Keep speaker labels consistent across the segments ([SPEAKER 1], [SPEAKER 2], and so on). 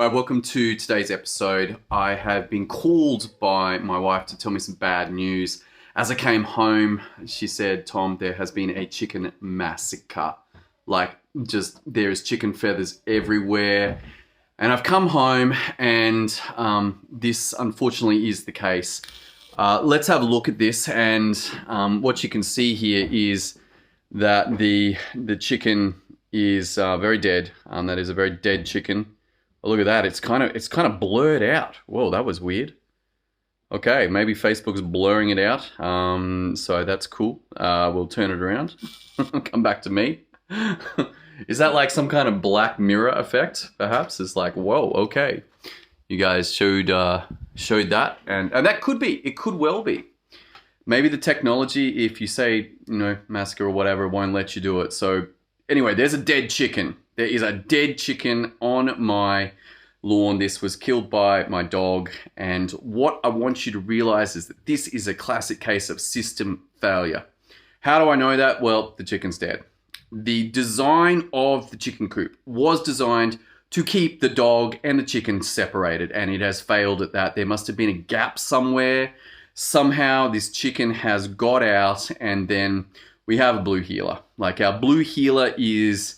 [SPEAKER 1] All right, welcome to today's episode. I have been called by my wife to tell me some bad news. As I came home, she said, Tom, there has been a chicken massacre. There's chicken feathers everywhere. And I've come home and this unfortunately is the case. Let's have a look at this, and what you can see here is that the chicken is very dead. That is a very dead chicken. Oh, look at that. It's kind of blurred out. Whoa, that was weird. Okay, maybe Facebook's blurring it out. So that's cool. We'll turn it around. Come back to me. Is that like some kind of Black Mirror effect, perhaps? It's like, whoa, okay. You guys showed that, and that could be. It could well be. Maybe the technology, if you say, massacre or whatever, won't let you do it. So anyway, there's a dead chicken. There is a dead chicken on my lawn. This was killed by my dog. And what I want you to realize is that this is a classic case of system failure. How do I know that? Well, the chicken's dead. The design of the chicken coop was designed to keep the dog and the chicken separated, and it has failed at that. There must have been a gap somewhere. Somehow this chicken has got out, and then we have a blue heeler. Like, our blue heeler is,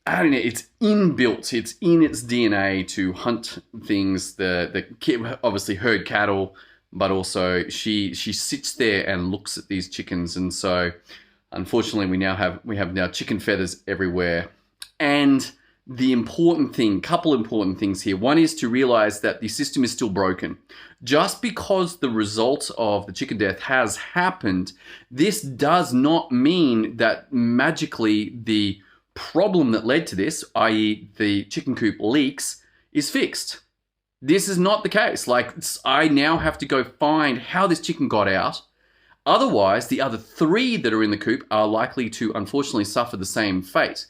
[SPEAKER 1] I don't know, it's inbuilt. It's in its DNA to hunt things. The kid obviously herd cattle, but also she sits there and looks at these chickens. And so, unfortunately, we have now chicken feathers everywhere. And the couple important things here. One is to realize that the system is still broken. Just because the result of the chicken death has happened, this does not mean that magically the problem that led to this, i.e. the chicken coop leaks, is fixed. This is not the case. I now have to go find how this chicken got out. Otherwise, the other 3 that are in the coop are likely to unfortunately suffer the same fate.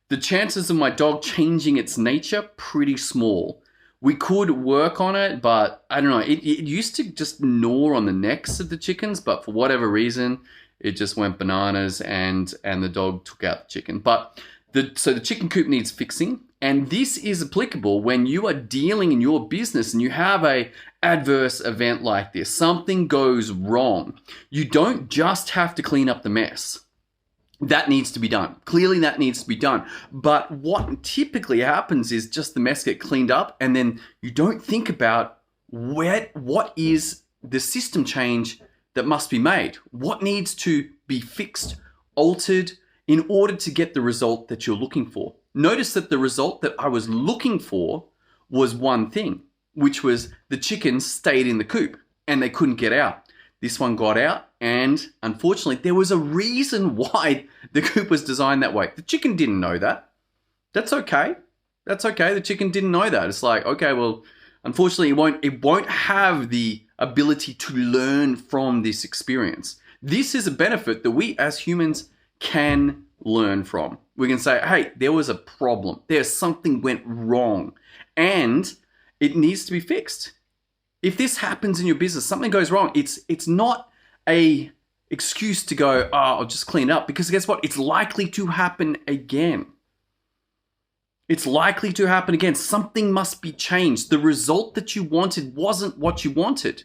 [SPEAKER 1] The chances of my dog changing its nature, pretty small. We could work on it, but I don't know. It used to just gnaw on the necks of the chickens, but for whatever reason, it just went bananas and the dog took out the chicken. So the chicken coop needs fixing. And this is applicable when you are dealing in your business and you have a adverse event like this. Something goes wrong. You don't just have to clean up the mess. That needs to be done. Clearly that needs to be done. But what typically happens is just the mess get cleaned up, and then you don't think about what is the system change that must be made. What needs to be fixed, altered, in order to get the result that you're looking for. Notice that the result that I was looking for was one thing, which was the chickens stayed in the coop and they couldn't get out. This one got out, and unfortunately, there was a reason why the coop was designed that way. The chicken didn't know that. That's okay. That's okay. The chicken didn't know that. It's like, okay, well, unfortunately, it won't have the ability to learn from this experience. This is a benefit that we as humans can learn from. We can say, hey, there was a problem. Something went wrong, and it needs to be fixed. If this happens in your business, something goes wrong, it's not a excuse to go, I'll just clean it up, because guess what? It's likely to happen again. It's likely to happen again. Something must be changed. The result that you wanted wasn't what you wanted.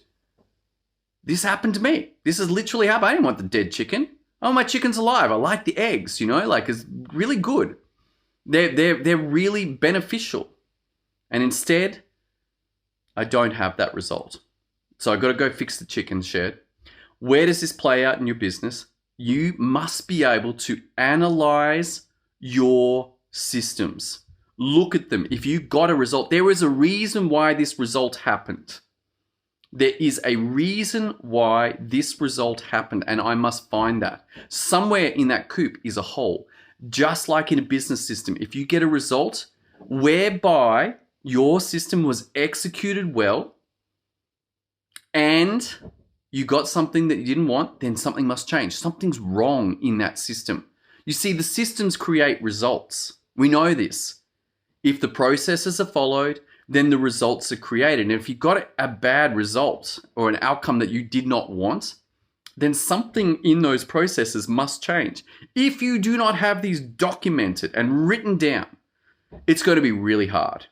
[SPEAKER 1] This happened to me. This has literally happened. I didn't want the dead chicken. Oh, my chicken's alive. I like the eggs, it's really good. They're really beneficial. And instead, I don't have that result. So I've got to go fix the chicken shed. Where does this play out in your business? You must be able to analyze your systems. Look at them. If you got a result, there is a reason why this result happened. There is a reason why this result happened, and I must find that. Somewhere in that coop is a hole. Just like in a business system, if you get a result whereby your system was executed well and you got something that you didn't want, then something must change. Something's wrong in that system. You see, the systems create results. We know this. If the processes are followed, then the results are created. And if you got a bad result or an outcome that you did not want, then something in those processes must change. If you do not have these documented and written down, it's going to be really hard.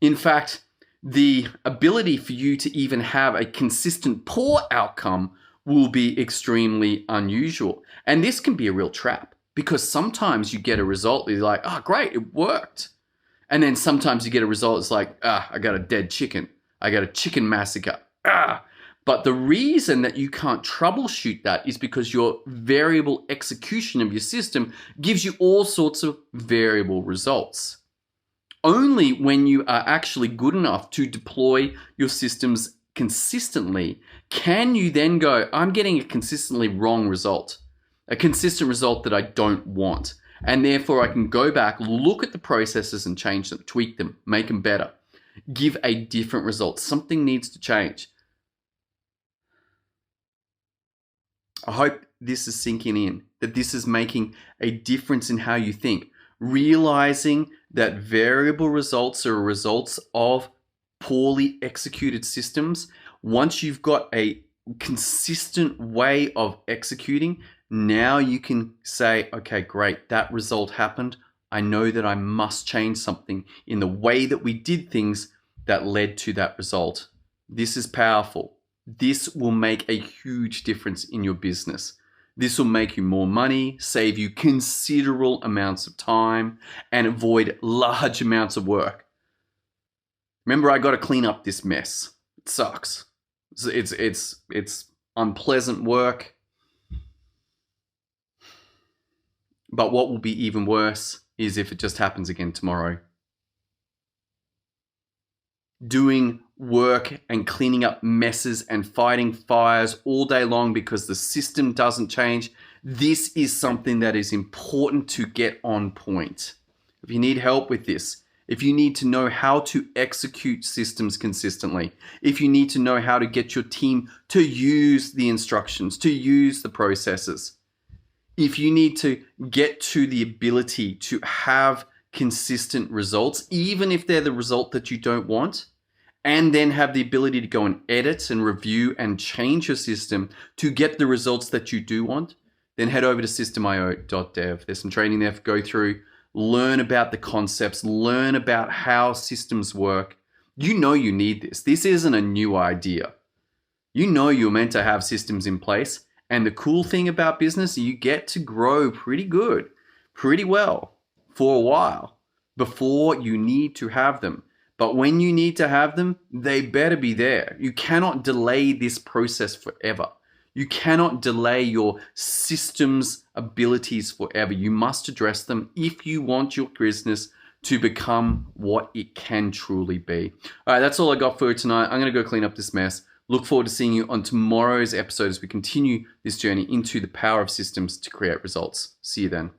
[SPEAKER 1] In fact, the ability for you to even have a consistent poor outcome will be extremely unusual. And this can be a real trap because sometimes you get a result, you're like, oh, great, it worked. And then sometimes you get a result, it's like, I got a dead chicken. I got a chicken massacre. But the reason that you can't troubleshoot that is because your variable execution of your system gives you all sorts of variable results. Only when you are actually good enough to deploy your systems consistently can you then go, I'm getting a consistently wrong result, a consistent result that I don't want. And therefore I can go back, look at the processes and change them, tweak them, make them better, give a different result. Something needs to change. I hope this is sinking in, that this is making a difference in how you think. Realizing that variable results are results of poorly executed systems. Once you've got a consistent way of executing, now you can say, okay, great, that result happened. I know that I must change something in the way that we did things that led to that result. This is powerful. This will make a huge difference in your business. This will make you more money, save you considerable amounts of time, and avoid large amounts of work. Remember, I got to clean up this mess. It sucks. It's unpleasant work. But what will be even worse is if it just happens again tomorrow. Doing work and cleaning up messes and fighting fires all day long because the system doesn't change. This is something that is important to get on point. If you need help with this, if you need to know how to execute systems consistently, if you need to know how to get your team to use the instructions, to use the processes, if you need to get to the ability to have consistent results, even if they're the result that you don't want, and then have the ability to go and edit and review and change your system to get the results that you do want, then head over to systemio.dev. There's some training there to go through, learn about the concepts, learn about how systems work. You know you need this. This isn't a new idea. You know you're meant to have systems in place. And the cool thing about business, you get to grow pretty good, pretty well for a while before you need to have them. But when you need to have them, they better be there. You cannot delay this process forever. You cannot delay your system's abilities forever. You must address them if you want your business to become what it can truly be. All right, that's all I got for you tonight. I'm going to go clean up this mess. Look forward to seeing you on tomorrow's episode as we continue this journey into the power of systems to create results. See you then.